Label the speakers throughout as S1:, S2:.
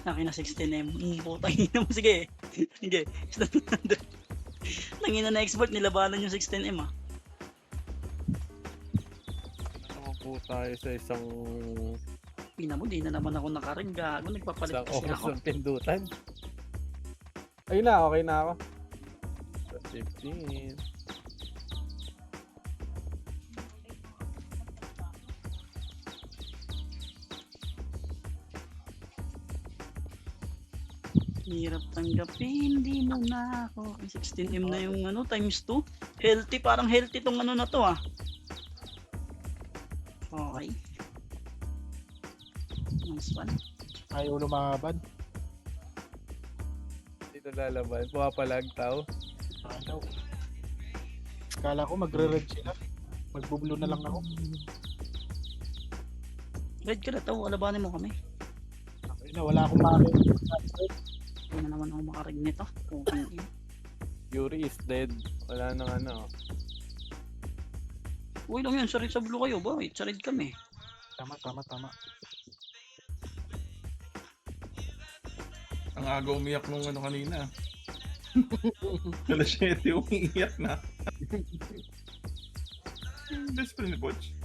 S1: Akin na 16M. Putang ina mo. Sige. Sige. Isang 100. Tangina na export, nilabanan yung 16M ah.
S2: Ano po tayo sa isang
S1: Pina mo, di na naman ako nakaring. Gago, nagpapalit
S2: isang
S1: kasi
S2: oras
S1: ako.
S2: ng pindutan. Ayun na, okay na ako. 15.
S1: Hirap tanggapin, di mo na ako. 16M na yung ano, times 2. Healthy, parang healthy tong ano na to ah. Okay. Nice one.
S3: Ayaw lumaban.
S2: Dito lalaban. Pumapalag tao.
S3: Ayaw. Kala ko magre-red sila. Magbublue na lang ako.
S1: Red ka na to, alabanin mo kami.
S3: Ay na, wala akong makakita.
S1: Hindi na naman ako makarig nito. Okay.
S2: Yuri is dead. Wala nang ano.
S1: Uy lang yun, sa red sa blue kayo. Bakit? Sa red kami.
S3: Tama.
S4: Ang aga umiyak nung ano kanina. Alas 7 umiiyak na. Best friend ni Butch.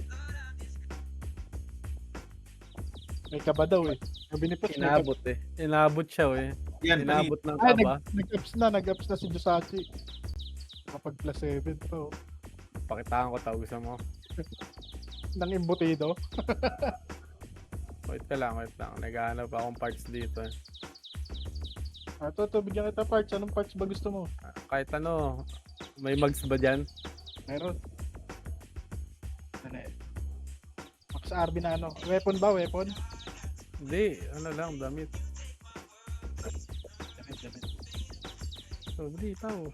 S3: May kaba daw eh. Sabi ni Poch, may kaba.
S2: Inabot eh. Inabot siya eh.
S4: Yan, kanina.
S2: Inabot ng
S3: Ay,
S2: kaba.
S3: nag-ups na si Josachi. Kapag plus 7 to.
S2: Pakitaan ko tawag mo.
S3: Nang imbutido.
S2: Wait lang. Naghahanap akong parts dito eh.
S3: To, bigyan kita parts. Anong parts ba gusto mo?
S2: Kahit ano, may mags ba dyan?
S3: Meron. Ano eh. Max RB na ano. Weapon ba? Weapon?
S2: Hindi, ano lang, damit.
S3: Damit.
S2: So, hindi, tao.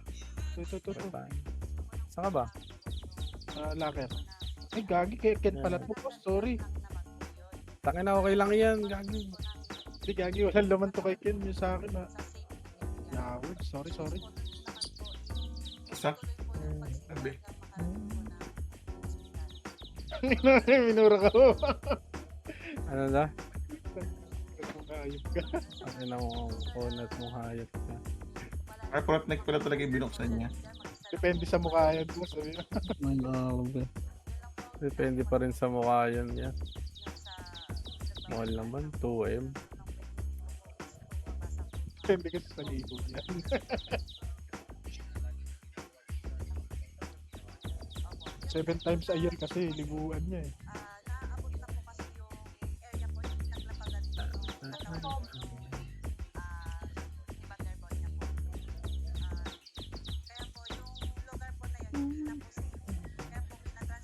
S3: To.
S2: Saan ka ba?
S3: Locker. Ay, gagi. Ken pala to. Sorry.
S2: Takin na okay lang yan, gagi.
S3: Hindi, gagi. Walang laman to kay Ken. Yung sa akin ha. Yaward. Sorry.
S4: Isa. Sabi.
S3: Minura ka mo.
S2: Ano na?
S3: Ayop ka.
S2: Takin na mo, kunat mo hayop ka.
S4: Ay, front neck pala talaga yung binuksan niya.
S3: Depende sa mukha yan mo. Sabi mo.
S2: Depende pa rin sa mukha yan. Mahal naman, 2M.
S3: Depende kasi sa ligo yan. Seven times a year kasi liguan niya eh.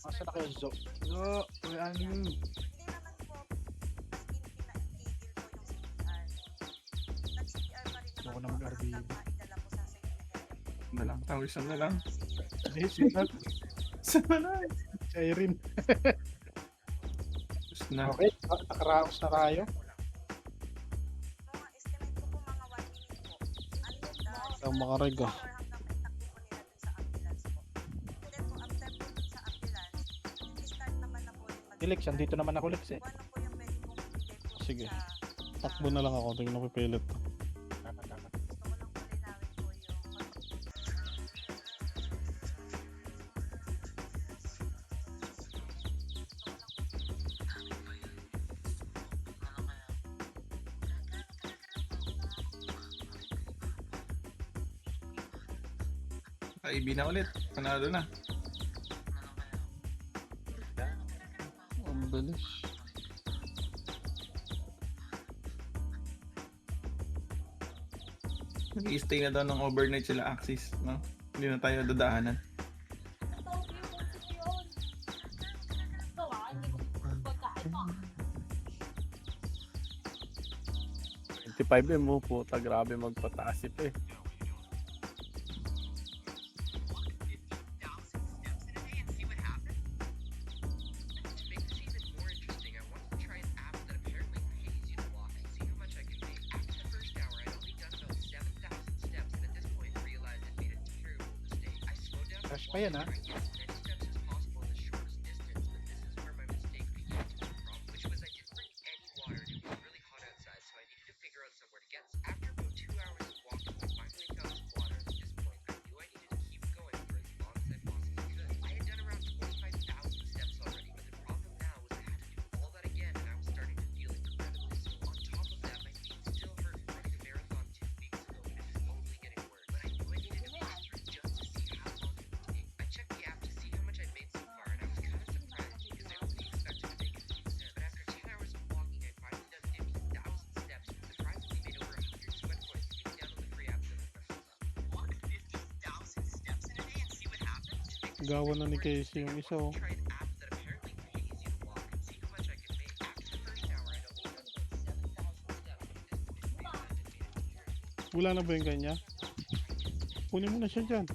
S3: Asa na kayo Zo? Zo, wala ano. Ako na mag-RB.
S4: Na lang. Tawisan na lang.
S3: Sina,
S4: Sana na.
S3: si Irene.
S4: Tapos na.
S3: Okay, nakaraos na tayo.
S5: Ang makareg ah.
S3: Lex, andito naman ako Lex eh.
S5: Sige. Takbo na lang ako. Tingnan ko pipilit.
S3: Tama.
S4: Kaibi na ulit. Panalo na.
S5: Ang bilis.
S4: Nag-i-stay na daw ng overnight sila Axis. No? Hindi na tayo dadaanan.
S2: $25M mo, puta, grabe magpataas ito eh.
S3: Crash pa yan ha.
S5: Gawa na ni Casey yung isa, oh. Wala na ba yung kanya? Kunin mo na siya dyan.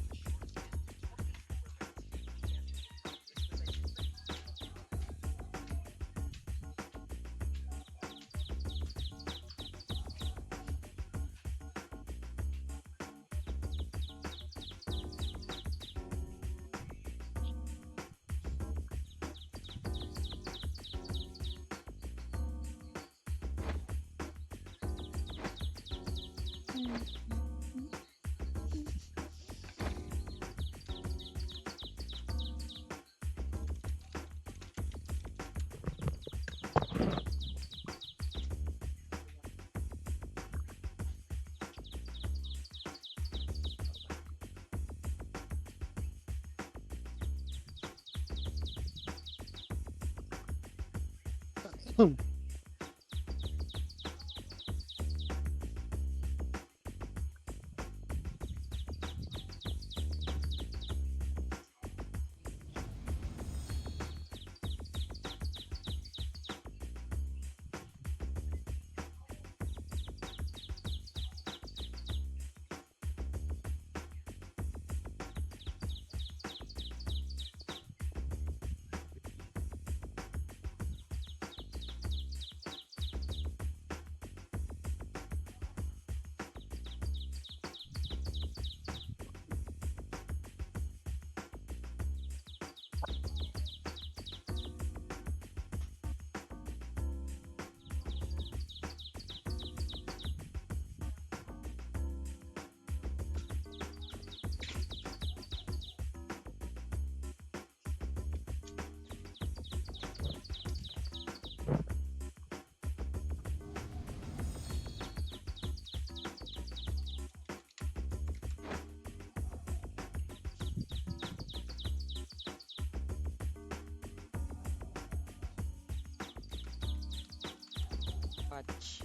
S6: Patch.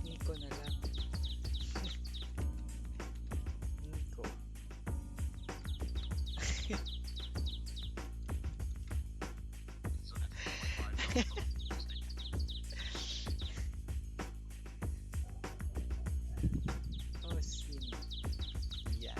S6: Nico na lang. Nico. Oh, sin. Yan.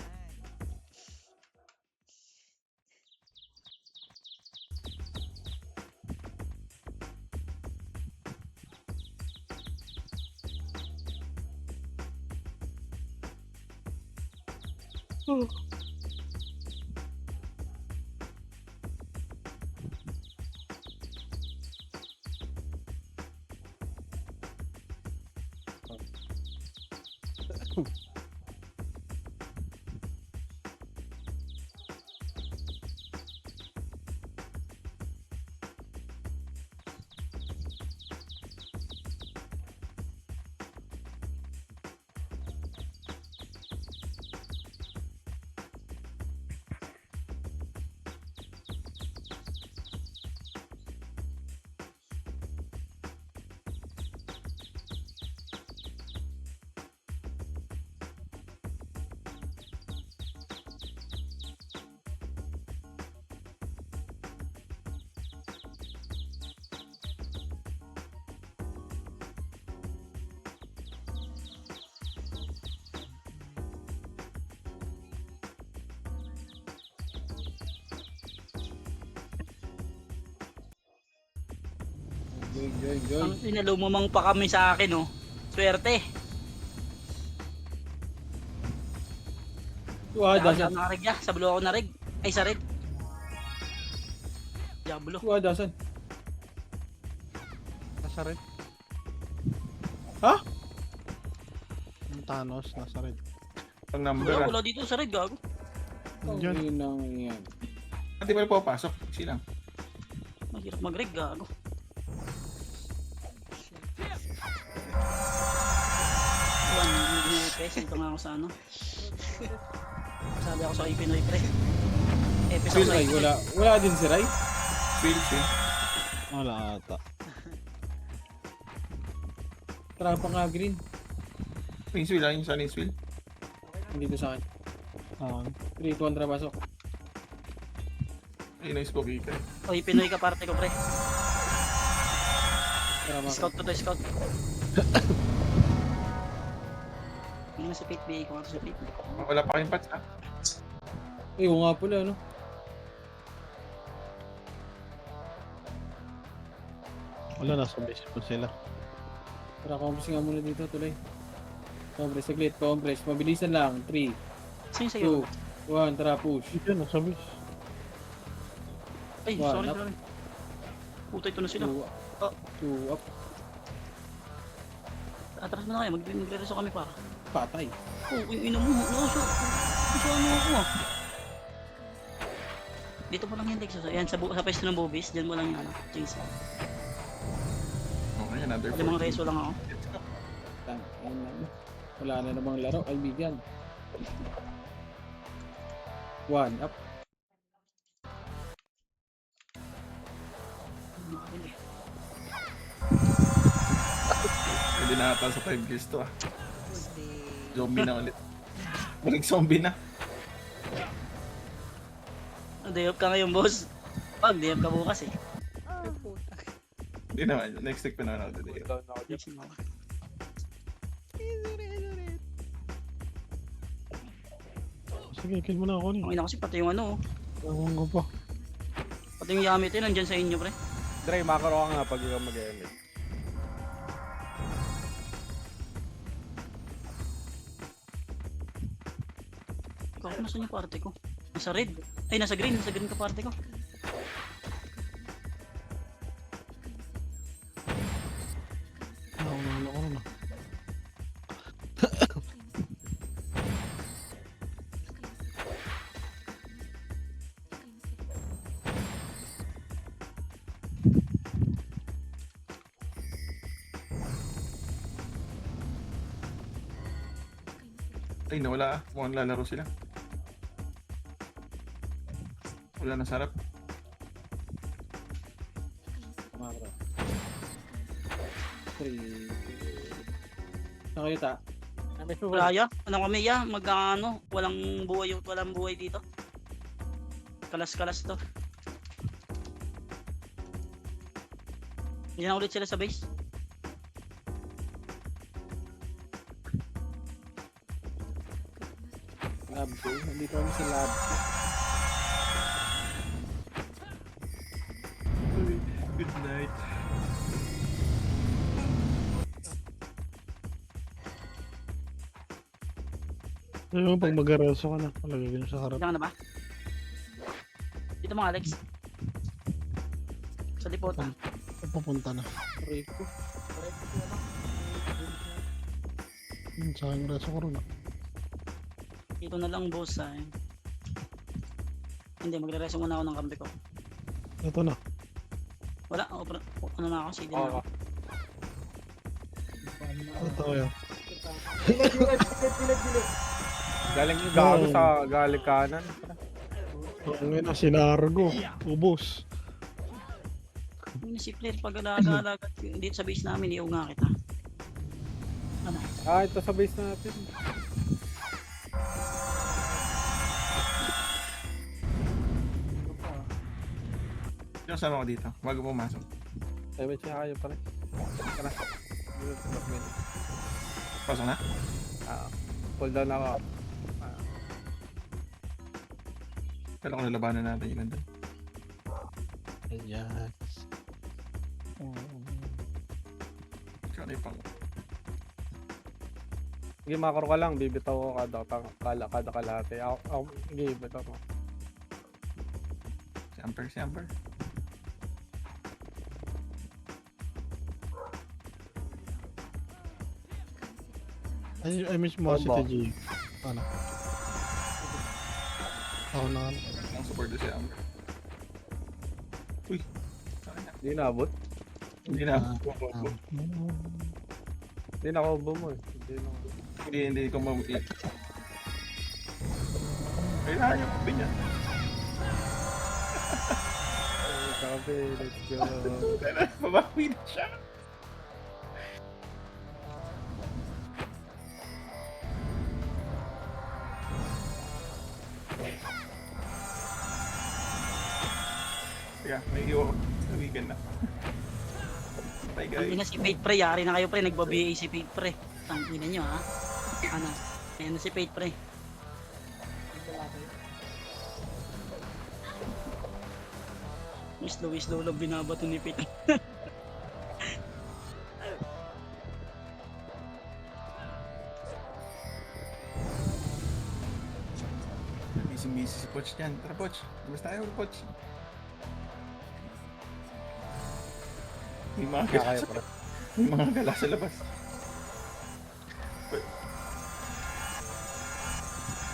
S1: Ang inalumamang pa kami sa akin, oh. Swerte.
S7: Wah,
S1: Sa
S7: dasan.
S1: narig ya, sa blue ako narig. Ay, sa red. Diablo.
S7: Wah, dasan.
S5: Nasa red.
S7: Ha?
S5: Yung Thanos, nasa red.
S4: Ang number
S1: Wala,
S4: ah.
S1: wala dito sa red, gago.
S5: Diyan.
S7: Ang yan.
S4: Hindi pa rin papasok. Silang.
S1: Mahirap mag-rig, gago. Guys, dito nga ako sa ano. Sabi ako sa Pinoy pre. Episode
S7: Phil,
S1: sa
S7: Ray, wala din si Ray.
S4: Phil.
S5: Wala ata.
S7: Trampa nga green.
S4: Yung Phil, yung sana yung Phil.
S7: Dito sa akin.
S5: Ah,
S7: 3 kontra pasok.
S4: Ayun na yung spooky ka.
S1: Oy, Pinoy ka parte ko pre.
S7: Trampa ka.
S1: Scout to scout. Hindi na sa pit, BA ko nga to sa pit.
S4: Wala pa kayong patch ha?
S7: Eh, oo nga pala, no?
S5: wala, nasa base po sila.
S7: Tara, compress nga muna dito, tuloy. Compress, saglit, compress. Mabilisan lang. 3,
S1: Sino sa'yo?
S7: 2, 1, tara, push.
S5: Dito, nasa base.
S1: Ay,
S7: One,
S1: sorry,
S7: up.
S1: sorry. Puta, ito na sila.
S7: 2 up.
S1: Atras mo na kayo, magre-reso kami para.
S7: Patay.
S1: Oh, yung ina mo. No, so ano ako ah. Dito mo lang yung Dex. Yan, sa pwesto ng Bobis, dyan mo lang yung ano, Jason.
S4: Okay, another
S1: Pwede mga reso lang ako.
S7: Tang, wala na namang laro, kaibigan. 1 up.
S4: Pwede na ata sa 5 kills to ah.
S6: Hindi.
S4: Zombie na ulit. Balik zombie na.
S1: Day off ka ngayon, boss. Pag day off ka bukas eh.
S6: Ay, puta.
S4: Hindi naman. Next week pa naman ako today.
S2: Down ako dyan.
S1: Next mo.
S5: Sige, kill mo na ako ni.
S1: Ang ina kasi pati yung ano,
S5: Ewan ko pa.
S1: pati yung Yamete nandyan sa inyo, pre.
S2: Dre, makaro ka nga pag ikaw mag-edit.
S1: Ikaw, nasa yung parte ko? Nasa red. Ay, nasa green ka parte ko.
S5: Naunahan ako na.
S4: Ay, nawala ah. Mukhang lalaro sila. Wala na sarap.
S7: Tama bro. 3. Saan kayo ta?
S1: Raya, ano kami ya? Mag-ano, walang buhay dito. Kalas-kalas to. Yan na ulit sila sa base.
S7: Lab 2. Nandito kami sa lab.
S4: Good night.
S5: Ayun, pag mag-areso ka na, palagay ka sa harap.
S1: Diyan ka na ba? Dito mga Alex. Sa dipota.
S5: Papunta na.
S7: Rico.
S5: Sa aking reso ko rin ah.
S1: Dito na lang boss ay. Hindi, magre-reso muna ako ng kampi ko.
S5: Ito na.
S1: Wala, ano na ako, CD na ako.
S5: Ito kaya.
S2: Galing yung gago sa galing kanan.
S5: Ngayon na sinargo. Ubos.
S1: Yung si player pag alaga dito sa base namin, iyaw nga kita. Ano?
S2: Ah, ito sa base natin.
S4: Sino sama ko dito? Bago pumasok.
S2: Sabi siya kayo pala. Tara.
S4: Pasok na?
S2: Pull down ako.
S4: Kala ko nalabanan natin yun nandun.
S5: Ayan.
S4: Ikaw na yung pang...
S2: Sige, makaro ka lang. Bibitaw ko kada kalahati. Ako, sige, bitaw ko.
S4: Si Amber.
S5: I miss mo si
S2: Obo.
S5: TG. Ano? Ako na ano.
S4: Ang support doon si Amber. Uy! Saan na?
S2: Hindi naabot.
S4: Hindi na.
S5: Ah.
S2: Hindi na ako mo eh. Hindi na ako.
S4: Hindi ko kailangan yung kape niya.
S2: Sabi, let's go.
S4: Tara, babawi na siya. Yeah, may iwa ko sa weekend na. Bye
S1: Hindi na
S4: guys.
S1: si Fate Pre, yari na kayo pre, nagba-BA si Fate Pre. Tangina nyo ha. Ano? Ayan na si Fate Pre. Slow lang binabato ni Fate.
S4: Busy si Poch dyan. Tara Poch, labas tayo Poch. May mga gala
S2: Kaya
S4: sa,
S2: pre.
S4: may mga gala sa labas.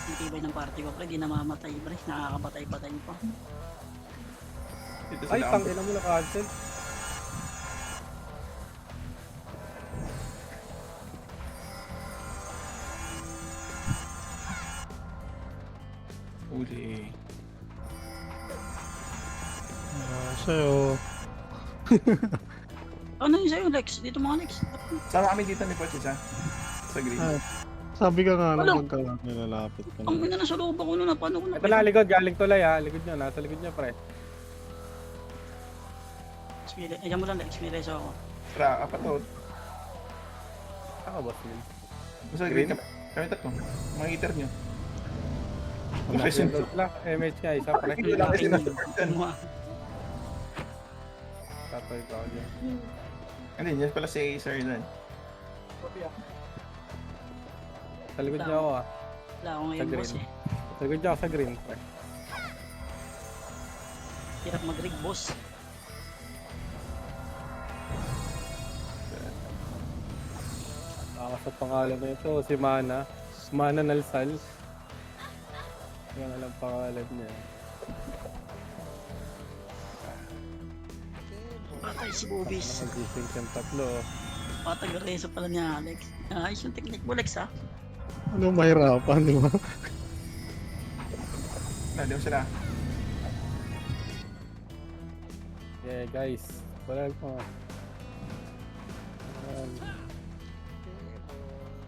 S1: Ang tibay ng party ko pre, di namamatay pre. Nakakapatay-patay pa.
S4: Dito
S2: Ay,
S4: sila
S2: tangina mo na cancel.
S4: uli.
S5: Sa'yo.
S1: Ano yun sa'yo Lex? Dito mga Lex.
S4: Sama kami dito ni Poch isa. Sa green.
S5: Ah. Sabi ka nga
S1: Wala.
S5: nung pagka nilalapit ka
S1: Ang
S5: na.
S1: ina nasa loob ako nun, paano ko na?
S2: Ito na, likod. Galing tulay ha. Likod nyo. Nasa likod nyo, pre.
S1: Ayan mo lang experience ako.
S4: Tara, apat to.
S2: Ako, boss Lil.
S4: Basta green kami tatlo. Mga eater nyo.
S5: Wala.
S4: Location.
S2: Wala. MH nga, isa pre.
S4: Hindi lang kasi nasa person.
S2: Tatoy ko ako dyan.
S4: Hindi, yan pala si Sir Dan.
S2: Sa likod nyo ako ha.
S1: Wala ako ngayon
S2: Sa green.
S1: boss eh.
S2: Sa likod nyo ako sa green, pre.
S1: Hirap mag-rig boss.
S2: Ako sa pangalan na ito, si Mana. Mana Nalsal. Yan alam pangalan niya.
S1: Patay si Bobis.
S2: Nakagising siyang tatlo.
S1: Patag-reso pala ni Alex. Ayos yung technique mo Lex ha.
S5: Ano mahirapan, di ba?
S4: Nandun sila.
S2: Yeah, guys. Wala pa.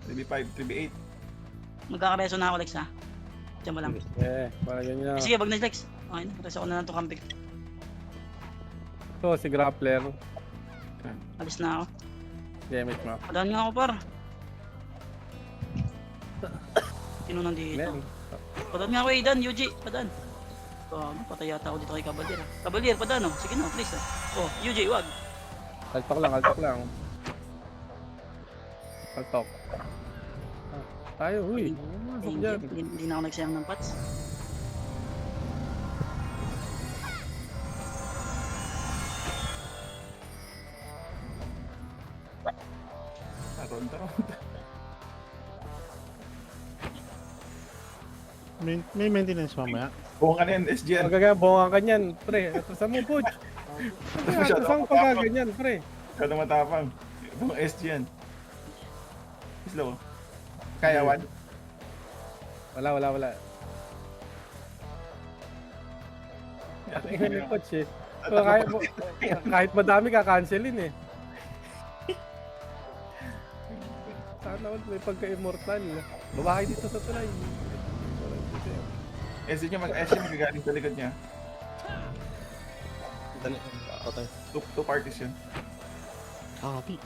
S4: TB5, TB8.
S1: Magkakareso na ako Lex ha. Diyan mo lang.
S2: Yeah, wala ganyan.
S1: Sige, wag na Lex. Okay na, reso ko na lang itong camping.
S2: Ito, si Grappler.
S1: Alis na ako.
S2: Damage mo.
S1: Padaan nga ako par. Sino nandito?
S2: Ayan.
S1: Padaan nga ako Aidan, Yuji. Padaan. Patay yata ako dito kay Cavalier. Cavalier, padaan oh. Sige na, please oh. Oh, Yuji, wag.
S2: Kaltok lang, kaltok lang. Kaltok. Tayo, huy. Masok dyan.
S1: Hindi na ako nagsayang ng pats.
S4: Taron.
S5: May maintenance mamaya.
S4: Buong ka na yan, SGN.
S2: Magagabongan ka niyan, pre. Atasan mo, Puch. Atasan mo pagkaganyan, pre.
S4: Masyado matapang. Buong SGN. Slow. Kaya, Wan?
S2: Wala. Tingnan ni Puch eh. So, kahit madami ka, cancelin eh. Sana all may pagka-immortal. Babahay dito sa tulay.
S4: SGN mag-SGN magagaling sa likod niya.
S5: Dali. Patay.
S4: Two parties yun.
S5: Copy.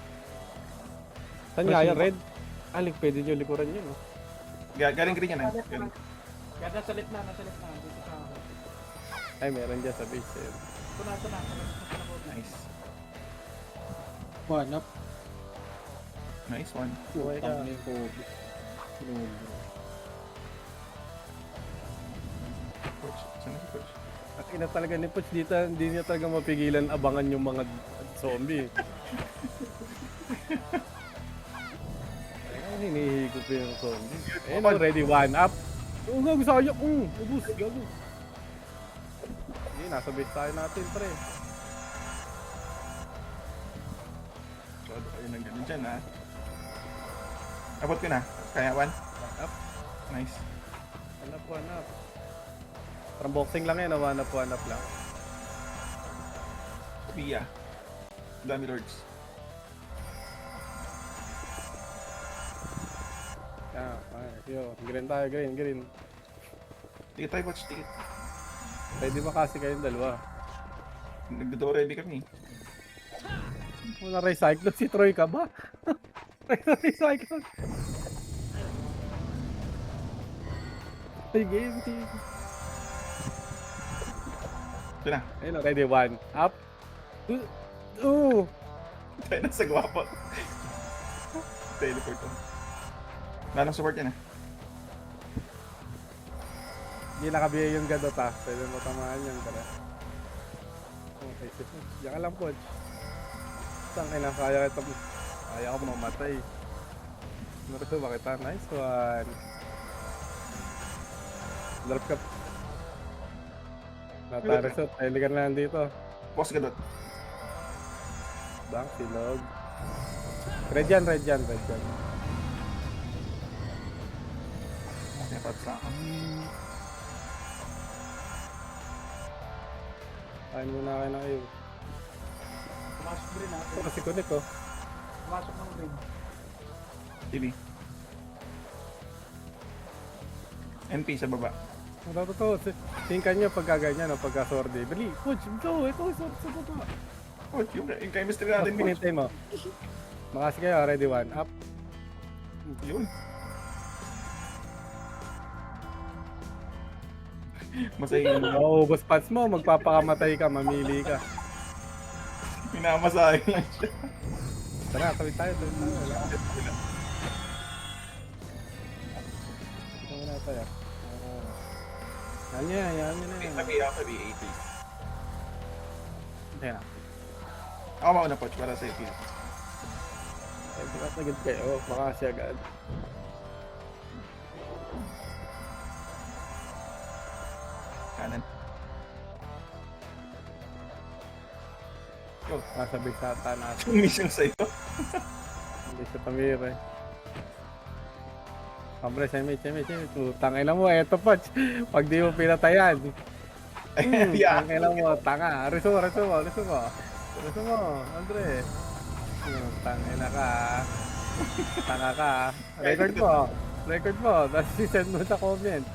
S2: Saan nga yan, Red? Alik, pwede nyo likuran yun. Oh.
S4: Galing green yan eh. Galing.
S3: Nasa litna. Dito sa ako.
S2: Ay, meron dyan sa base. Eh.
S3: Ito na.
S4: Nice.
S7: One up.
S4: Nice one.
S2: Okay ka.
S7: Tangin ko.
S4: Coach. Saan na si Coach?
S2: Ang ina talaga ni Puch dito, hindi niya talaga mapigilan abangan yung mga zombie. Ay, hinihigop yung zombie. Ayun, already one up. Oo nga, sayang. Ubus, gago. Sige, nasa base tayo natin, pre.
S4: Todo kayo ng ganun dyan ha. Abot ko na. Kaya 1.
S2: Up.
S4: Nice.
S2: One up. Parang boxing lang yan, one up lang.
S4: Pia. Dami lords.
S2: Yo, green tayo, green.
S4: Tikit tayo, watch, tikit.
S2: Pwede ba kasi kayong dalawa?
S4: Nagdo ready kami.
S2: Muna recycle si Troy ka ba? Recycle. Sige, sige.
S4: Ito na.
S2: Ayun, ready, one. Up. Two.
S4: Tayo na sa gwapo. Teleport on. Lalong support yan ah.
S2: Hindi nakabigay yung gadot ha. Pwede mo tamaan yan pala. Okay, sige. Diyan ka lang po. Tangin na, kaya ko mamatay. Narito ba kita? Nice one. Drop ka. Nataresot. Pahilikan lang dito.
S4: Boss gadot.
S2: Bang, silog. Red yan.
S4: Dapat sa akin.
S2: Kain muna kayo ng iyo.
S3: Pumasok green ha.
S2: Ito kasi kunik oh.
S3: Pumasok ng green.
S4: TV. NP sa baba.
S2: Ang totoo, tingkan nyo pagka ganyan o pagka sordi. Dali, coach, go, ito sword sa baba.
S4: Oh, yung chemistry
S2: Tapos
S4: natin, boss.
S2: pinintay mo. Makasi kayo, ready one, up.
S4: Yun. Masaya yun.
S2: Mauubos pads mo, magpapakamatay ka, mamili ka.
S4: Minamasahe lang siya.
S2: Tara, tawid tayo. Wala. Ito muna tayo. Yan na.
S4: Tabi ako, tabi 80s.
S2: Ayan na.
S4: Ako mauna, Poch, para sa ipil.
S2: Ay, bukas agad kayo, makasi agad.
S4: Kanan.
S2: Nasabay sa ata natin.
S4: Yung mission sa'yo.
S2: Hindi siya pamira eh. Kambre, semit. Tangin na mo, eto Poch. Pag di mo pinatayan.
S4: Yeah.
S2: Tangin na mo, tanga. Riso mo, Andre. Tangin na ka. Tanga ka. Record mo. Tapos send mo sa comment.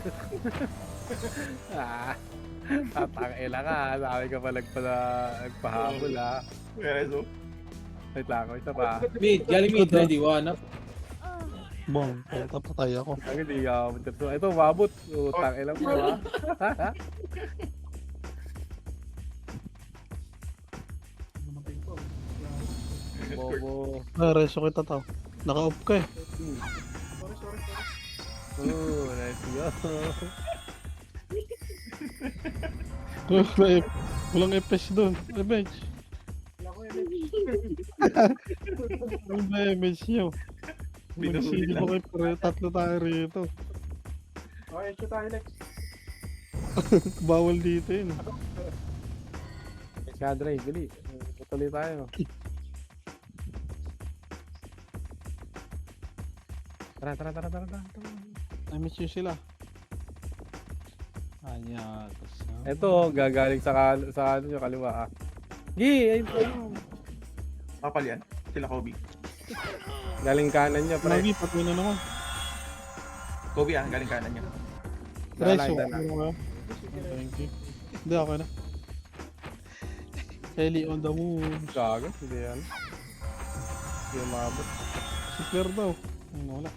S2: Tangin na ka. Sabi ka pa nagpahabol ha.
S4: Kaya so.
S2: Wait lang, isa pa.
S7: Mid, galing mid, ready, one up.
S5: Bong, patay ako.
S2: Ang hindi ka ito, mabot. Tangin na mo ha. Bobo.
S5: Reso kita tao. Naka-off ka eh.
S2: Let's go.
S5: Walang FPS doon. Revenge. Walang damage nyo. Mag-CD ko kayo pero tatlo tayo rito.
S3: Okay, shoot tayo next.
S5: Bawal dito yun.
S2: Kadre, bili. Tuloy tayo. Tara.
S5: I-miss nyo sila. Anya, tas
S2: Ito, gagaling sa ano yung kaliwa ah. Gi, ayun.
S4: Kapal yan. Sila Kobe.
S2: Galing kanan niya, pre.
S5: Nagi, patay na naman.
S4: Kobe ah, galing kanan niya.
S5: Reso,
S2: Dala.
S5: ano nga? Thank you. Hindi, okay na. Ellie on the move.
S2: Gago, hindi yan. Hindi umabot.
S5: Si Claire daw. Ano, wala.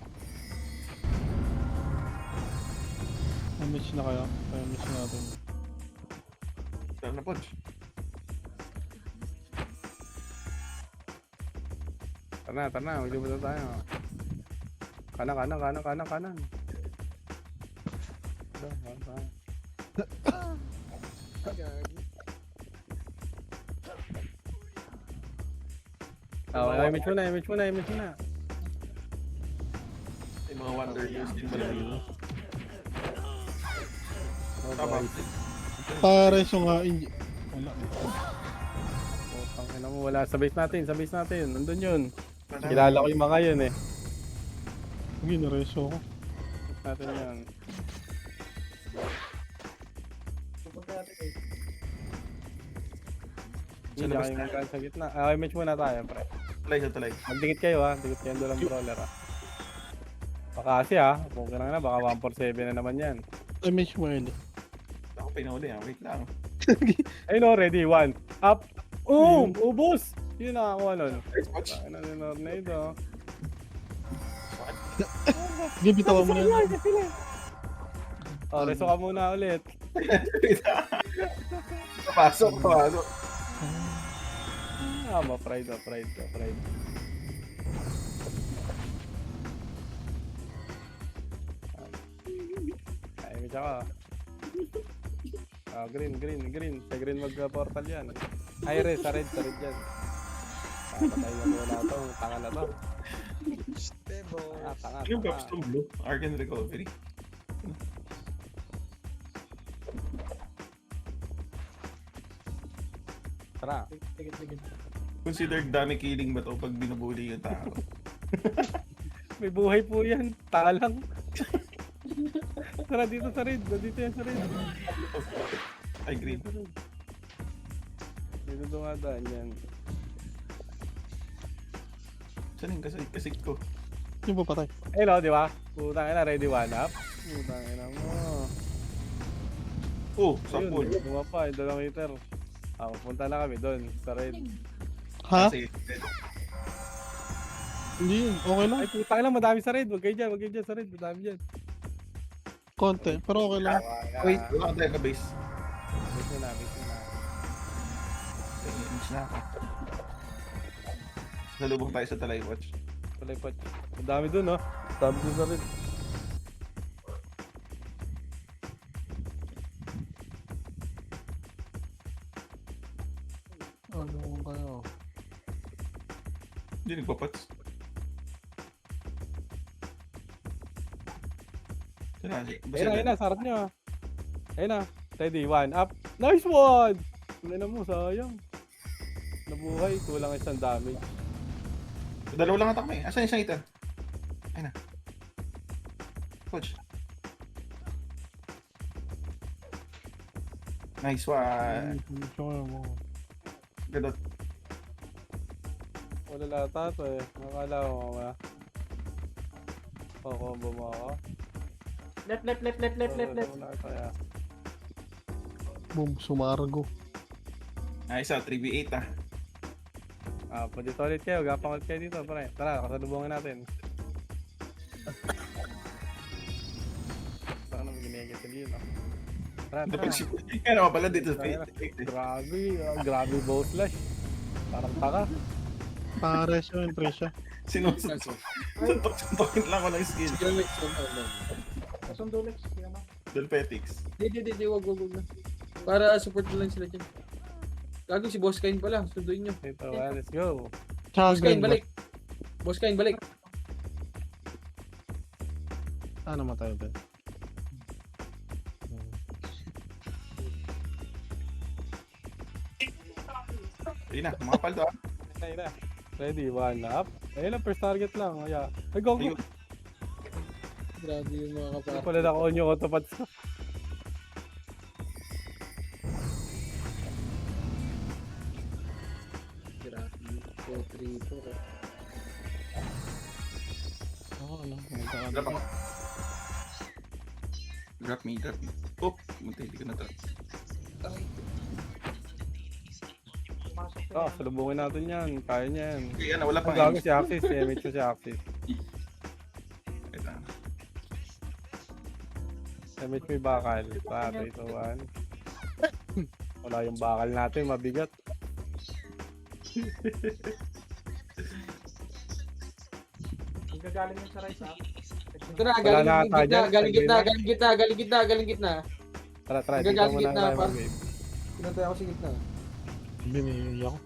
S5: I-miss na kayo. I-miss natin.
S4: Saan na, Poch?
S2: Tara, maglibot na tayo. Kanan. Image mo na.
S4: Yung mga Wonder Years din pala dito.
S2: Oh,
S4: Tama.
S2: boy.
S5: Pareso nga. Wala.
S2: Oh, tangina mo, wala. Sa base natin. Nandun yun. Kilala ko yung mga yun eh.
S5: Sige, nareso ako.
S2: Natin yan.
S4: Sa
S2: Hindi
S4: labas
S2: kayo
S4: na.
S2: magkaan sa gitna. Okay, match muna tayo, pre.
S4: Tulay sa tulay.
S2: Magdikit kayo ha. Dikit kayo doon ng brawler ha. Baka kasi ha. Kung na baka 147 na naman yan.
S5: Ay, may smile.
S4: Ako pinahuli ah. Wait lang.
S2: Ayun o, ready. 1. Up. Ubus! Yun nakakuha nun.
S4: Nice watch.
S2: Ano ni Nornado?
S5: Sige, bitawan mo na yan.
S2: Oh, reso ka muna ulit.
S4: Papasok.
S2: Pride. Ay, may tsaka. Green. Sa green mag-portal yan. Ay, sa red yan. Patay na muna ito. Tanga na to.
S6: Stebo.
S2: Tanga.
S4: Yung gaps ng blue. Arcan recovery.
S2: Tara.
S4: Considered dami killing ba to pag binubuli yung tao?
S2: May buhay po yan. Tanga lang. Tara dito sa red. Dito yan sa red.
S4: Ay, green.
S2: Dito dumadaan yan.
S4: Saan yung kasig ko?
S5: Yung papatay.
S2: Ayun o, di ba? Putang ina, ready 1 up. Putang ina mo.
S4: Oh, sa
S2: Ayun,
S4: pool.
S2: bumapa, yung 2 meter. Pupunta na kami doon, sa red.
S5: Ha?
S4: Kasi,
S5: Hindi yun. Okay lang.
S2: Ay, putang ina, madami sa red. Huwag kayo dyan sa red. Madami dyan.
S5: Konti. Pero okay lang.
S4: wait, wala ka tayo ka-base.
S2: Miss mo na.
S4: Miss na ako. Salubong tayo sa Talay Watch.
S2: Tuloy po. Madami doon, no? Dami doon sa red.
S5: Ano kayo?
S4: Hindi nagpapats.
S2: Ayun na, sarap nyo. Ayun na. Ready, 1 up. Nice one! Ano mo, sayang. Nabuhay, kulang isang damage.
S4: Dalawa lang atak mo eh. Asan yung isang ita? Ayun na. Coach. Nice one.
S5: Sure mo.
S4: Gadot.
S2: Wala lata to eh. Nakala ko mamaya. Combo mo ako.
S7: Left.
S2: Wala kaya.
S5: Boom, sumargo.
S4: Nice ah, 3v8 ah.
S2: Pwede ulit kayo. Gapang ulit kayo dito. Tara, kasalubungan natin. Saan naman ginigit yun, no? Tara.
S4: Yan naman pala dito sa
S2: Tara.
S4: face.
S2: Grabe bow slash. Parang taka.
S5: Pares yun, Trisha.
S4: Suntok-suntokin lang ako ng skill.
S7: Sundo Lex.
S4: Delpetics.
S7: Hindi, wag na. Para support na lang sila dyan. Gago si Boss Kain pala, sunduin nyo.
S2: Ito, let's go.
S7: Boss Kain, balik. Boss Kain, balik.
S5: Ano matay ba?
S4: Ayun na, mga paldo ah.
S2: Ayun na. Ready, 1 up. Ayun na, first target lang. Kaya, ay, go.
S4: Ayun.
S7: Grabe yung mga
S2: Hindi
S7: kapatid.
S2: pala naka-on yung autopad.
S7: Grabe. 2, 3, 4.
S5: Oo, ano.
S4: Drop ako. Drop me. Oh, munti, hindi ko na drop.
S2: Salubungin natin yan. Kaya niya yan.
S4: Okay, ano, wala
S2: Ang
S4: pang
S2: gago
S4: aim.
S2: si Axis. MH ko si Axis.
S4: Wait lang.
S2: MH may bakal. 3, 2, 1. Wala yung bakal natin. Mabigat.
S7: Gagaling yung sa rice, ha? Ito na,
S2: Wala na ata dyan.
S7: galing gitna.
S2: Tara, dito
S7: Gagaling
S2: muna
S7: gitna,
S2: tayo
S7: pa.
S2: mag-wave.
S7: Pinatay ako sa gitna.
S5: Binili ako.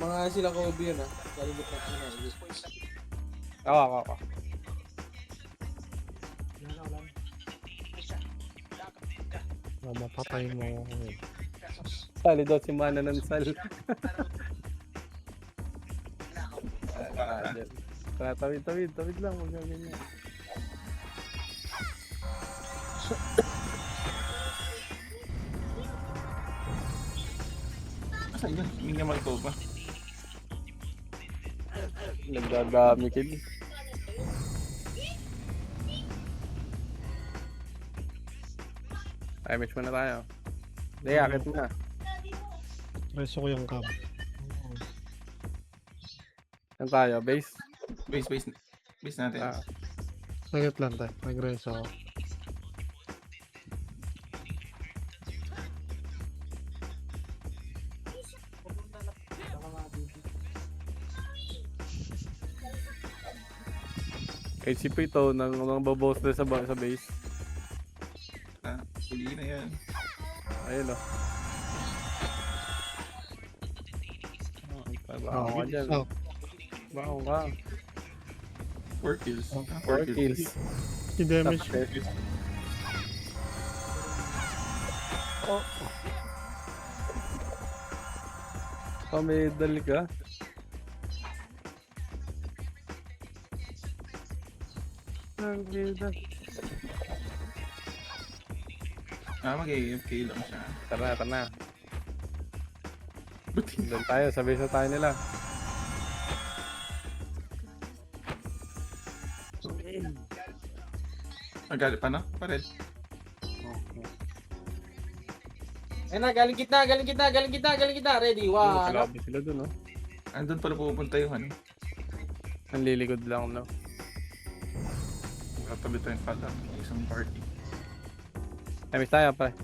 S7: Mga sila Kobe yun, ha? Galing gitna.
S2: Ako.
S5: Mapatay mo ako eh.
S2: Sali daw si Mana ng Sal. Yan. Tara, tawid lang. Huwag nga ganyan.
S4: Asan yun? Hindi nga malito pa.
S2: Nagdadami kill. Ay, match muna tayo. Hindi, akit na.
S5: Preso ko yung cam.
S2: Saan tayo? Base?
S4: Base natin.
S2: Ah,
S5: Sagit lang tayo. Nag-reso ako.
S2: HCP ito, nang babawas na sa base.
S4: Huli na yan.
S2: Ayun o. Bako ka dyan.
S5: Oh,
S2: Bako ka.
S4: 4 kills.
S2: 4 kills.
S5: i-damage.
S2: Medal ka. Ang medal.
S4: Mag-AFK lang siya.
S2: Tara.
S4: Ba't hindi?
S2: Doon tayo, sabay sa tayo nila.
S4: Galit pa na? Pared.
S7: Ayun na, galing kita. Ready, one.
S2: Grabe sila doon, no?
S4: Andun pala pupunta yung ano.
S2: Ang lilikod lang, no?
S4: Katabi tayong pala. Isang party.
S2: Miss tayo, pre.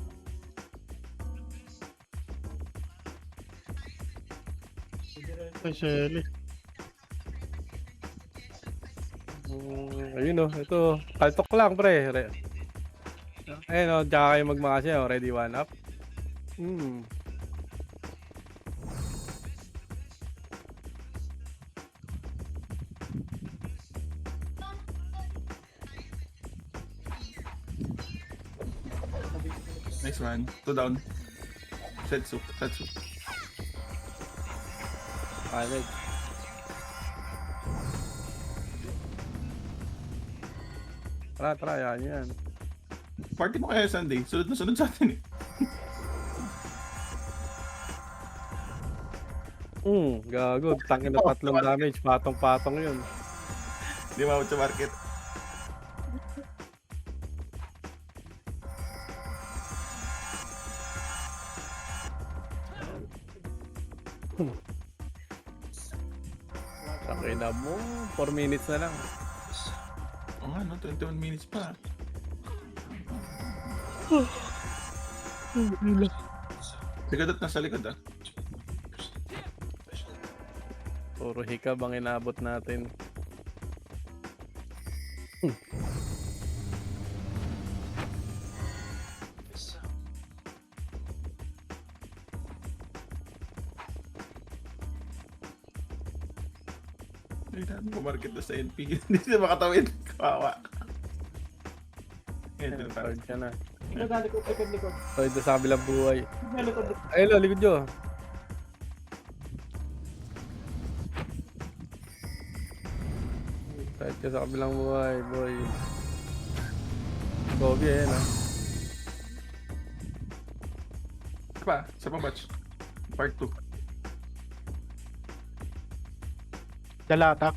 S5: Ay, Shelly.
S2: Ayun, no? Ito, kaltok lang, pre. Ayun, no? Tsaka kayo magmakasya, oh. Ready, one up.
S4: Nice one. 2 down. Setsu.
S2: Pilot. Tara, yan.
S4: Party mo kaya Sunday? Sunod na sunod sa atin eh.
S2: Gago. Tangin na 3 damage. Patong-patong yun.
S4: Hindi mawag sa market.
S2: Tangin na mo. 4 minutes na lang.
S4: Oo nga, no? 21 minutes pa. Likod at nasa likod ah.
S2: Puro hikab ang inabot natin.
S4: Hindi natin pumarket na sa NP. Hindi sila makatawid. Kawawa. Ngayon,
S2: Third ka na.
S7: Likod.
S2: Third na sa kabilang buhay.
S7: Likod.
S2: Ayun, lo, likod nyo. Third ka sa kabilang buhay, boy. Gobi, ayan ah.
S4: Sa pang batch. Part 2.
S3: Dalatak.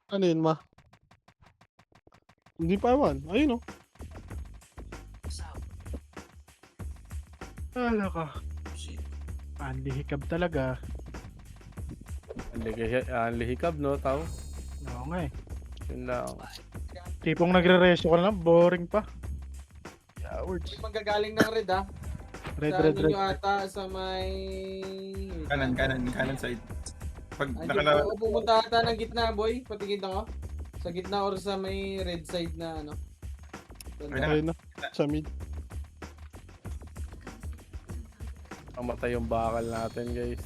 S5: Ano yun, ma? Hindi pa ewan. Ayun, oh.
S3: Ala ka. Andy hikab talaga.
S2: Ang lihikab, no, tao?
S3: Oo nga eh.
S2: Yun lang.
S3: Tipong nagre-reso ka lang, boring pa. Cowards.
S7: Yung manggagaling ng red ah.
S3: Red,
S7: Sa
S3: red,
S7: ninyo
S3: red.
S7: ata sa may...
S4: Kanan side. Pag
S7: Andiyan po, pumunta ata ng gitna boy. Patingin ako. Sa gitna or sa may red side na ano.
S5: Ayun na. Sa mid.
S2: Pamatay yung bakal natin, guys.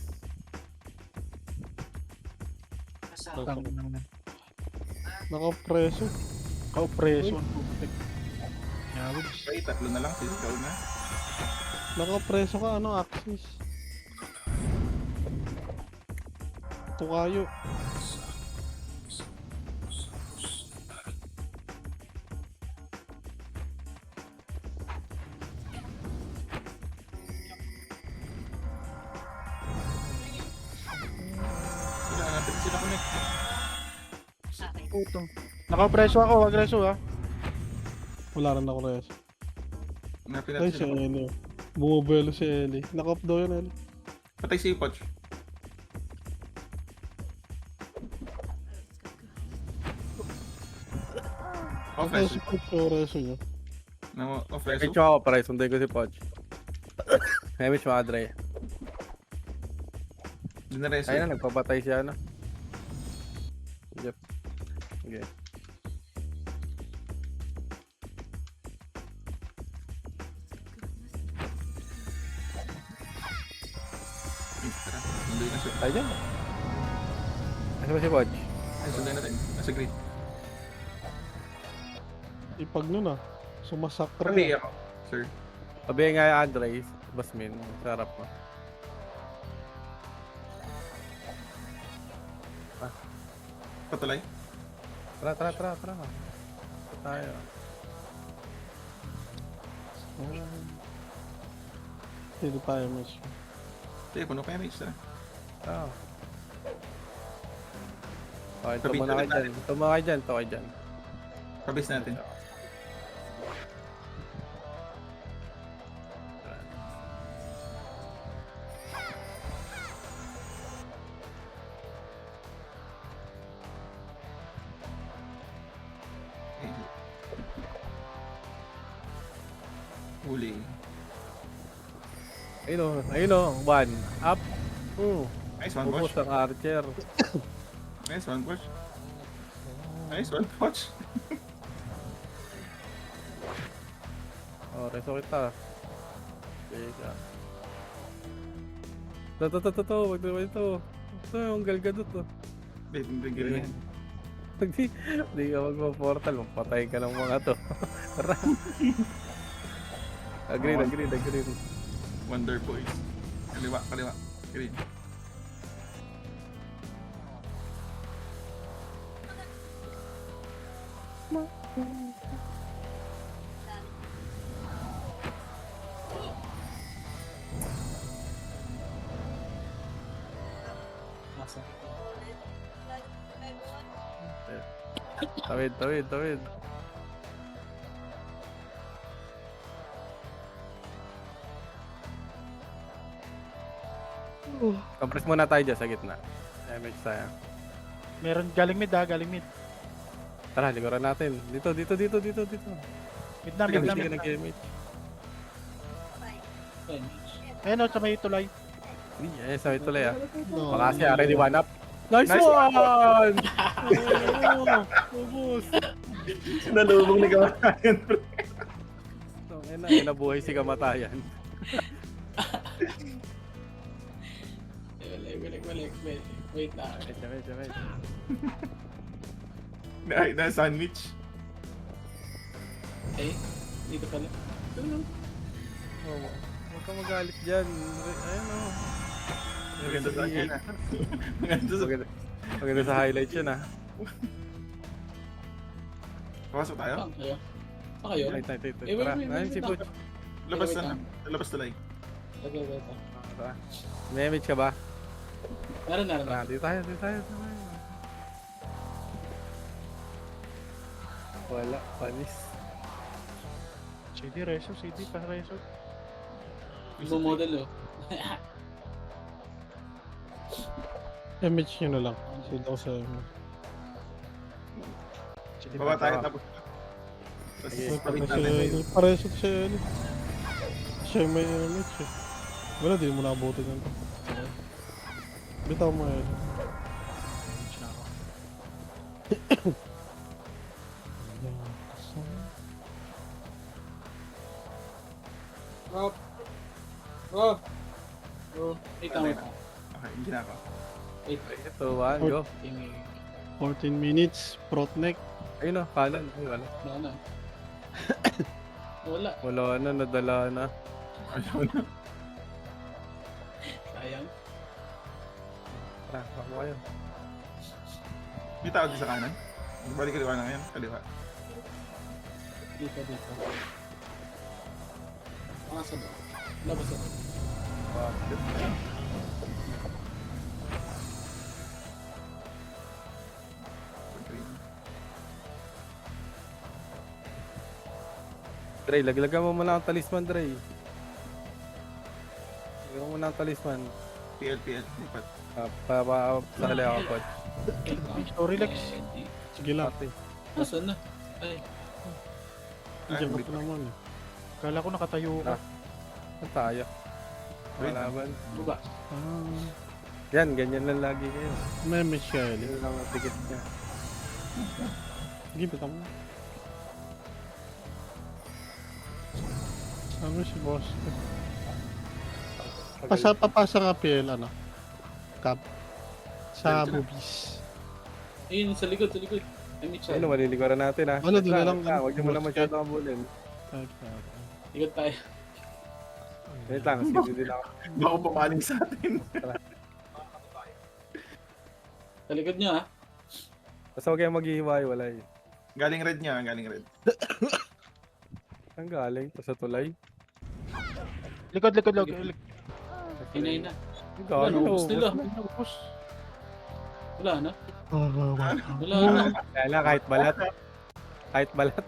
S3: Tang-
S5: Naka-preso.
S3: Ka-opreso.
S5: Ouch.
S4: Ay, tatlo na lang. Ikaw na.
S5: Nakapreso ka, ano, Axis. Tukayo.
S4: Sila, natin sila connect.
S3: Puto. Naka-preso ako, wag reso ha.
S5: Wala rin ako res.
S4: Hanapin
S5: Ay,
S4: natin
S5: si
S4: sila.
S5: Ellie. Bumabelo si Ellie. Naka-off daw yun, Ellie.
S4: Patay si Poch. Off
S5: Ito
S4: reso.
S5: si Coach yung reso niya.
S4: Off reso.
S2: Medyo ako pare, sunday ko si Poch. Hemish mga Dre.
S4: Dinareso.
S2: Ayun na, nagpapatay siya, ano. Yep. Okay.
S4: Tara, sunduin na siya.
S2: Tayo dyan. Ano ba si Poch?
S4: Ay, sunduin natin. Nasa grid.
S5: Ipag nun ah. Sumasakre.
S4: Tabi ako, sir.
S2: Sabi nga yung Andres, Basmin, sarap mo.
S4: Patulay.
S2: Tara. Tara tayo.
S5: Hindi tayo miss.
S4: Sige, puno pa yung mage. Tara.
S2: Oh. Okay,
S4: Tabi-
S2: tuma na kayo
S4: tabi
S2: dyan. Tuma kayo dyan, to kayo dyan.
S4: Pabis natin. Huli.
S2: Ayun o, one, up.
S4: Nice one,
S2: Pupus
S4: Poch.
S2: ang archer.
S4: Nice one, Poch. Nice one, Poch.
S2: Oh, reso kita. Teka. Ito, wag naman ito. Ito, yung galgadot to.
S4: Hindi galing yan.
S2: Hindi ka magpa-portal, magpatay ka ng mga to. Tara. Agreed.
S4: Wonder Boys. Kaliwa. Green.
S2: Tawid. Compress muna tayo dyan sa gitna. Damage tayo.
S3: Meron galing mid ha, galing mid.
S2: Tara, likuran natin. Dito.
S3: Mid na, mid na,
S2: Hindi
S3: mid
S2: ka
S3: na.
S2: nag-damage.
S3: Ayun o, sa may tulay.
S2: Eh, sabi tuloy ah.
S5: No.
S2: Baka siya, ready one up. Nice
S4: Nice
S2: one! Ubus!
S4: Nalubog ni Kamatayan.
S2: Nabuhay si Kamatayan.
S7: Balik. Wait na.
S2: Medyo.
S4: Na sandwich.
S7: Eh, dito pala.
S2: Oh, huwag ka magalit dyan. Ayun o.
S4: Maganda sa akin. Maganda sa...
S2: Maganda sa highlights yun ah.
S4: Pasok tayo?
S7: Saan kayo? Saan kayo?
S2: Right.
S7: Eh,
S2: Tara,
S7: wait,
S2: ayun si
S7: wait,
S2: Butch.
S4: Labas
S7: Wait
S4: na.
S7: lang.
S4: Labas tulay.
S7: Okay.
S2: Tara. May image ka ba?
S7: Meron.
S2: Tara, dito tayo. Wala, panis.
S3: CD reso, CD pa reso.
S7: Ibo model oh.
S5: Image nyo na lang. Sila ko sa image.
S3: CD
S4: Baba
S3: pa.
S4: tayo tapos. Tapos
S2: Okay.
S4: pabit
S5: Si
S4: natin.
S5: Ellie. Pareso si Ellie. Siya yung may image eh. Wala, di mo nakabutin yan. Bitaw mo Ellie.
S7: Rob. Wait lang.
S4: Okay, hindi na ako.
S2: Ito, one, go.
S5: 14 minutes, Protneck.
S2: Ayun o, kanan. Ay, wala.
S7: Ano? Wala.
S2: Wala na, nadala na.
S4: Ayaw na.
S7: Sayang.
S2: Tara, ako kayo.
S4: May tao din sa kanan. Balik kaliwa na ngayon. Kaliwa.
S7: Dito. Pasok ba? Labas ako.
S2: Dre, laglagan mo muna ang talisman, Dre. Laglagan mo muna ang talisman.
S4: PL. Lipat.
S2: Sa kali ako, coach.
S3: So, relax.
S5: Sige lang.
S2: Ate.
S7: Nasaan na? Ay.
S5: Diyan ka pa naman eh.
S3: Kala ko nakatayo ka.
S2: Saan tayo?
S4: Wait.
S2: Malaban.
S7: Baba.
S5: Ah,
S2: Yan, ganyan lang lagi kayo.
S5: may Michelle.
S2: Yun lang ang tikit niya.
S5: Sige, pitang mo. Ano si boss? Papasa ka PL, ano? Cap. Sa boobies.
S7: Ayun, sa likod. Ay, Mitchell.
S2: Ayun, maliliguran natin ha.
S5: Wala, doon na lang.
S2: Huwag niyo muna masyado kabulin.
S7: Likod tayo.
S2: Wait lang, sige din ako.
S4: Baka pumaling sa atin.
S7: Sa likod niya, ha?
S2: Basta huwag kayong maghihiwa-hiwalay.
S4: Galing red niya. Galing red.
S2: Ang galing, to sa tulay.
S3: Likod.
S7: Hinay na.
S2: Ang
S7: Wala,
S2: galing,
S7: naubos nila.
S3: Ubus.
S7: Wala na. Wala
S2: Wala.
S7: na.
S2: Kaya kahit balat. Kahit balat.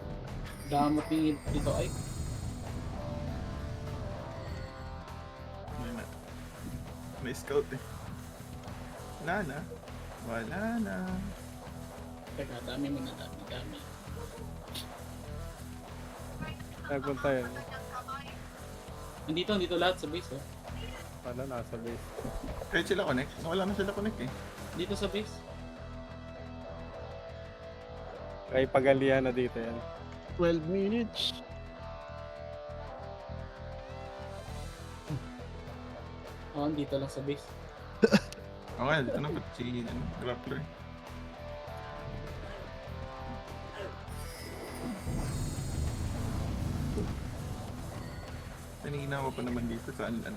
S7: Damot yung dito. Ay,
S4: May scout eh. Wala na.
S7: teka, dami mo na. Dami.
S2: Nagpunta yun.
S7: Nandito lahat sa base, oh.
S2: Wala, nasa base.
S4: Kahit sila connect. Wala na sila connect eh.
S7: Dito sa base.
S2: Kaya pagalian na dito yan.
S5: 12 minutes.
S7: Oh, dito lang sa base.
S4: Oo nga, dito na pa si grappler. Tiniginawa pa naman dito sa ano.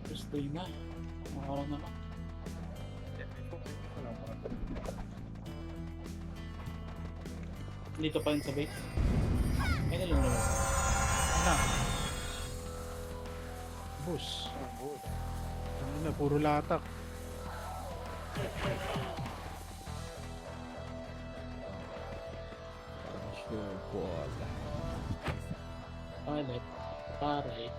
S7: Gusto yun na. Makaroon na lang. Dito pa yun sa base. Ay, nalunod.
S3: Na. Ubus. Ano na, puro latak.
S7: Palit. Paray.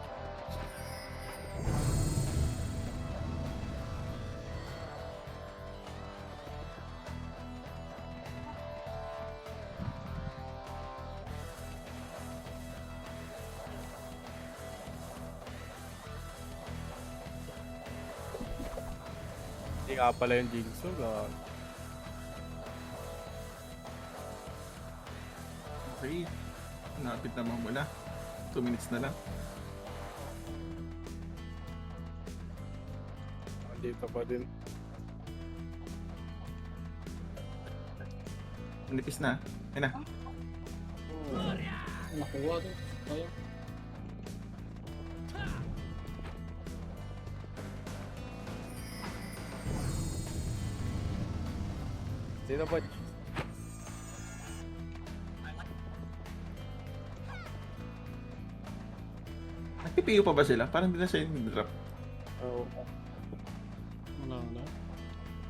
S2: Hindi nga pala yung Jingsu.
S4: Okay. Napit na mawala. 2 minutes na lang.
S2: Dito pa din.
S4: Nipis na. Ayun na.
S7: Nakuha doon. Ayaw.
S2: Dito pa.
S4: Nag-PPU pa ba sila? Parang hindi na siya yung drop.
S2: Oo.
S5: Wala na.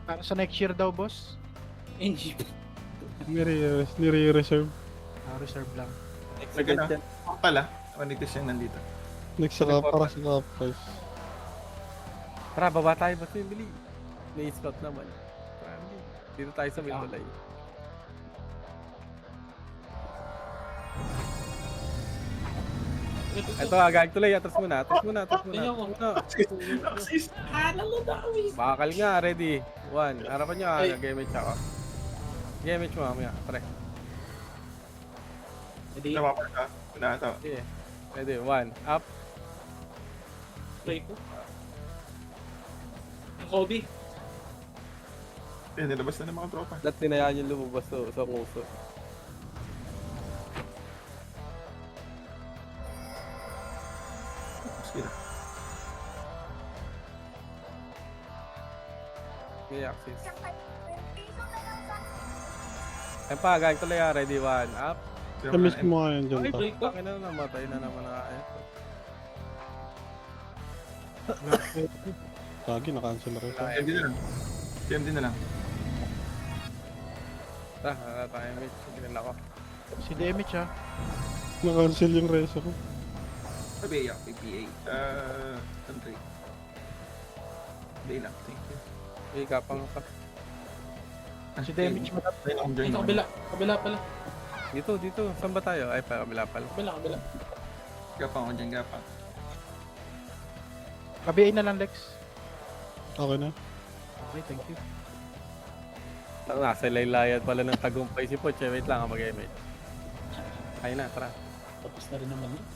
S3: Para sa next year daw, boss.
S7: NG.
S5: Nire-reserve.
S3: Reserve lang.
S2: Next
S4: Nagana.
S2: event yan.
S4: Ako pala. Manipis yung nandito.
S5: Next saka para sa kapres.
S2: Tara, baba tayo. Basta yung bili. May slot naman. Tara, dito tayo sa may tulay. Ito, agag tuloy. Atras muna.
S7: Tingnan ko.
S4: Assist.
S2: Bakal nga, ready. 1. Harapan nyo,
S7: Ay.
S2: nag-damage ako. Damage mo, mamaya. Pre.
S7: Hindi.
S4: Napapal ka. Wala ito.
S2: Sige. Ready, 1. Up.
S7: Play ko. Ang Kobe.
S4: Eh, nilabas na ng mga tropa.
S2: Lahat tinayaan yung lumabas sa nguso.
S4: Sige na.
S2: Okay, axis. Ayan pa, agag tuloy. Ready, 1. Up.
S5: Kamis mo nga yan dyan,
S2: Ay,
S5: ta.
S2: break. Takin na, namatay na naman na.
S5: Lagi, na-cancel na rin.
S4: TMD na lang. TMD na lang.
S2: Tara, tayo, Mitch. Ginan ako.
S3: Si Demich ha.
S5: Na-cancel yung reso ko.
S4: Sabi, PPA. Country. Hindi lang. Thank you.
S2: Okay, kapang ka.
S3: Si Demich mo.
S7: Ito, kabila pala.
S2: Dito. Saan ba tayo? Ay, pa, kabila pala.
S7: Kabila.
S4: Gapang ako dyan, gapang.
S3: Kabiyain na lang, Lex.
S5: Okay na.
S3: Okay, thank you.
S2: Nasa laylayan pala ng tagumpay si Poch. Wait lang, mag-image. Ayun na, tara.
S7: Tapos na rin naman yun.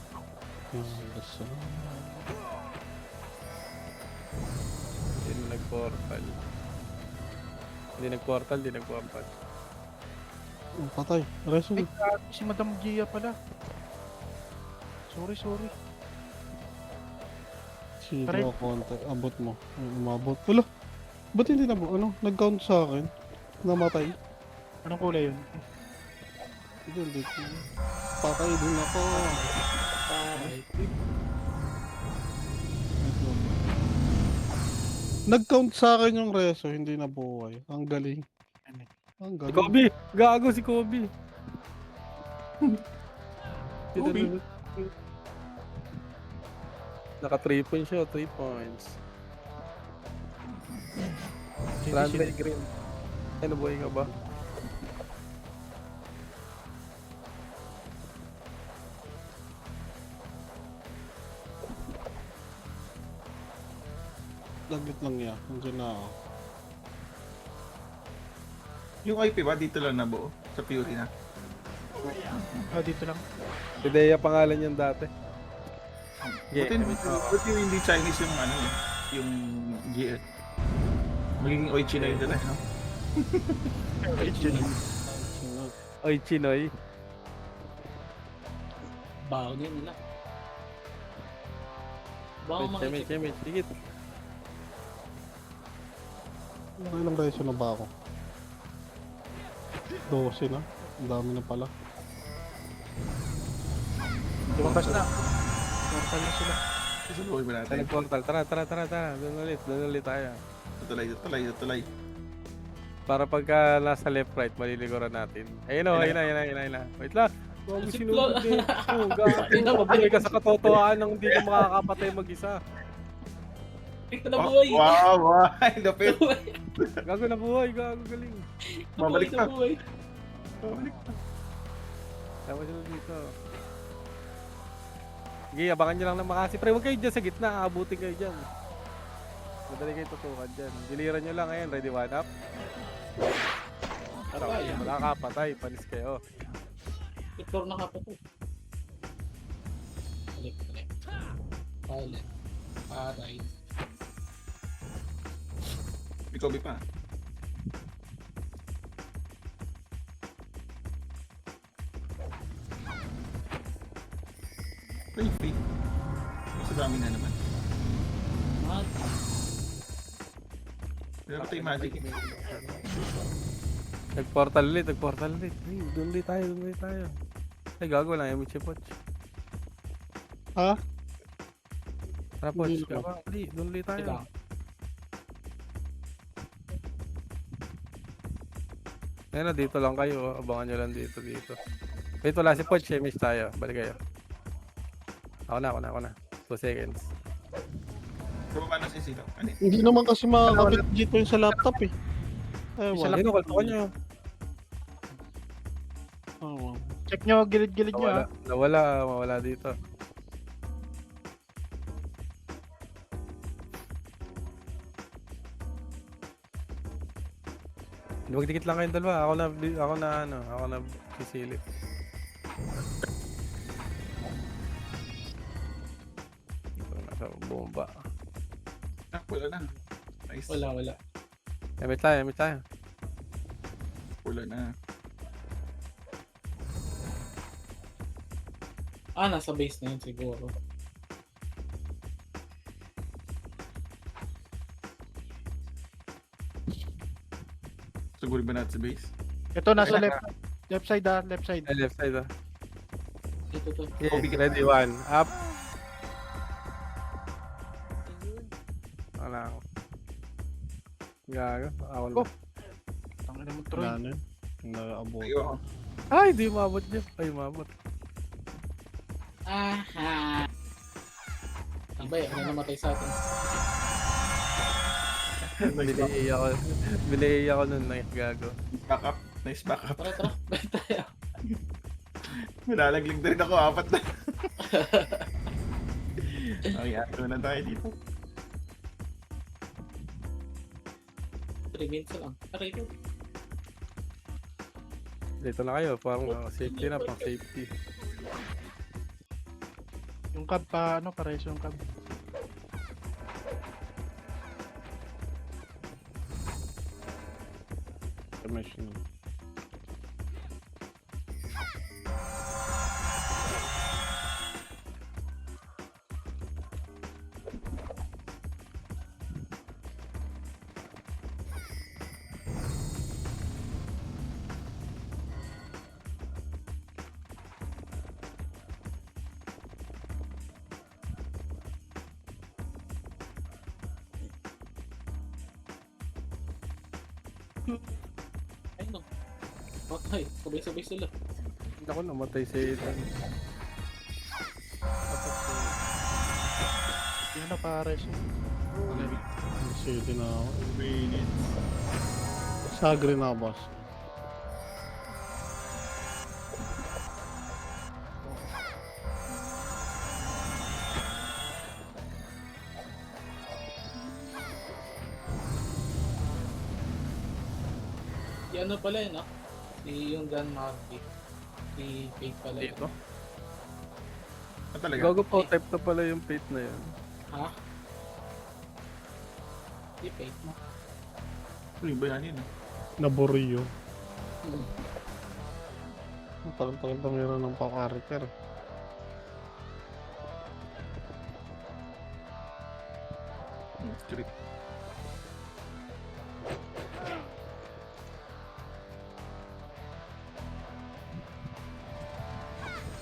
S5: Reso.
S2: Hindi nag-portal. Hindi nag-portal.
S5: Oh, patay. Reso.
S3: Ay, grabe, si Madam Gia pala. Sorry.
S5: Si
S3: Pare-
S5: Draw Conte. Abot mo. Ay, umabot. Wala. Ba't hindi na ano? Nag-count sa akin. Namatay.
S3: Anong kulay yun?
S5: Hindi. Patay din ako. Nag-count sa akin yung reso, hindi na buhay. Ang galing. Ang
S2: Si
S5: galing.
S2: Kobe! Gago si Kobe!
S4: Kobe?
S2: Naka 3 points siya, 3 points.
S3: Hindi
S2: Randy Green. Ano buhay ka ba?
S5: Laglit lang niya. Nandiyan na ako.
S4: Yung IP ba, dito lang nabuo? Sa Fury na?
S3: Oh, dito lang.
S2: Si Deya pangalan yan dati.
S4: Buti hindi Chinese yung ano eh. Yung GL. Magiging Oichi na yun doon eh. No?
S2: Oy, Chinoy.
S7: Bago din nila. Bago
S2: Chemit. Sigit.
S5: Ilang reso na ba ako? 12 na. Ang dami na pala.
S3: Lumabas na. Portal na sila.
S4: Susubukin mo natin.
S2: Nag-portal. Tara. Doon ulit tayo.
S4: Tutulay.
S2: Para pagka nasa left right, maliliguran natin. Ayun na. Wait lang. Huwag mo sinunod eh. Mabili ka sa katotohanan ng hindi ka makakapatay mag-isa.
S7: Ito na buhay.
S4: Wow. Lupit.
S2: Gago na buhay, galing.
S4: Mabalik na.
S7: Buhay.
S2: Tama sila dito. Sige, abangan nyo lang ng makasi. Pre, huwag kayo dyan sa gitna. Aabutin kayo dyan. Madali kayo tutukan dyan. Diliran nyo lang ngayon. Ready, 1 up.
S7: Patay.
S2: Makakapatay. Panis kayo.
S7: Victor na kapat ko. Balik. Pilot. Aray.
S4: May Kobe pa. Play free. Mas dami na naman. Pero patay magic.
S2: Nag-portal ulit. Ay, doon ulit tayo. Ay, gago lang yung Michi Poch.
S5: Ha?
S2: Tara, Poch.
S5: Hindi na.
S2: Doon ulit tayo.
S7: Ikaw.
S2: Ayun na, dito lang kayo. Abangan nyo lang dito. Wait, wala si Poch. Miss tayo. Balik kayo. Ako na. 2 seconds.
S4: Bumaba na si Silo. Ano eh?
S5: Hindi naman kasi makakabit dito yung sa laptop eh.
S2: Isa lang. Kalto nyo.
S5: Oh,
S3: Check nyo, gilid-gilid nyo ha.
S2: Mawala dito. Magdikit lang kayong dalawa. Ako na sisilip. Ito nasa bomba.
S4: Ah, wala na. Nice.
S7: Wala.
S2: Emit tayo.
S4: Wala na.
S7: Nasa base na yun siguro.
S4: Siguro ba natin sa base?
S3: Ito nasa left side left side.
S2: Left side ah.
S7: Ito to.
S2: Okay, ready, one. Up. Wala ako. Gago. Ako lang.
S3: Oh. Tangina mo Troy.
S5: Wala na yun. Nag-abot.
S4: Ayoko.
S2: Ay, di umabot niya. Ay, umabot.
S7: Aha! Abay, ano namatay sa atin?
S2: Bilay ako nun. Gago.
S4: Backup. Nice backup.
S7: Tara, balik tayo.
S4: Malalaglig na rin ako. 4 na. Okay, ato na tayo dito.
S7: 3 minutes lang. Aray ko.
S2: Dito na kayo. Parang safety na. Pang safety.
S3: Yung cab pa pares yung cab.
S5: Commission.
S7: Ay no. Patay, sabay-sabay sila.
S2: Ako namatay sa Ethan.
S3: Yun na pares.
S5: City na ako.
S4: Wait.
S5: Sagre na ako, boss.
S7: Si ano pala yun, no? Si yung Gun Marty. Si Fate pala yun.
S2: Dito.
S4: Ah, talaga?
S2: Gago po, type na pala yung fate na yun.
S7: Ha? Si Fate mo.
S4: Ano yung bayanin ah?
S5: Naborio.
S7: Hmm.
S5: Ang tagal-tagal na meron ng pa-character.
S4: Street.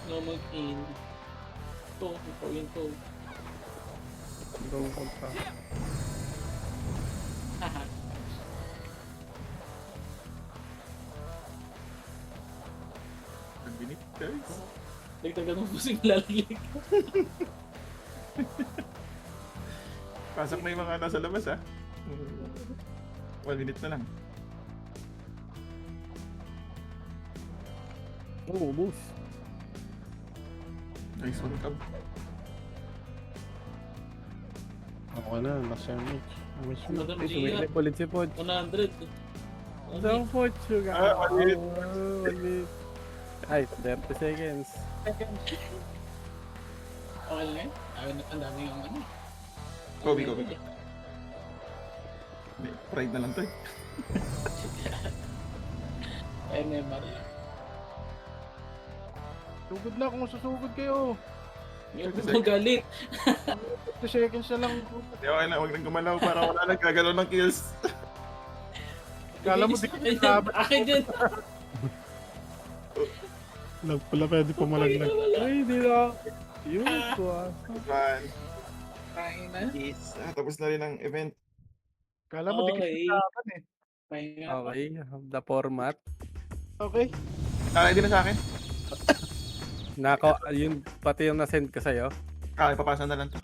S7: No mag-in. Ito yun to.
S2: Doon punta.
S7: Haha.
S4: Nag-binit guys.
S7: Dagdagan mo po sing lalig.
S4: Pasok na yung mga nasa labas ah. 1 minute na lang.
S2: Oo, boss.
S4: Nice one tab.
S5: Ako na, nasa MH. Miss mo.
S7: Madam
S2: Ay,
S7: Gia,
S2: sumilip ulit si Pod.
S7: 100.
S2: Isang Pod, sugar.
S4: Ah, 1 minute.
S2: 1 minute. Ay, 30 seconds.
S7: Okay lang eh. Ang dami yung ano.
S4: Kobe. Hindi, pride na lang to eh.
S7: MMR lang.
S3: Sugod na kung susugod kayo.
S7: Yung galit.
S3: 2 seconds na lang.
S4: Hindi, okay na, huwag nang gumalaw para wala nang gagalaw ng kills.
S3: Kala mo
S7: Akin
S3: di
S7: yan. Akin yan.
S5: Pala pwede pumalaglag.
S2: Ay, di na. Yun, tuwa.
S4: Man,
S7: Kain na.
S4: tapos na rin ang event.
S3: Kala mo
S7: Okay.
S3: dikit sa akin eh.
S7: Pahinga.
S2: Okay, the format.
S3: Okay.
S4: Ready na sa akin?
S2: Yun, pati yung na-send ko sa'yo.
S4: Ipapasa na lang to.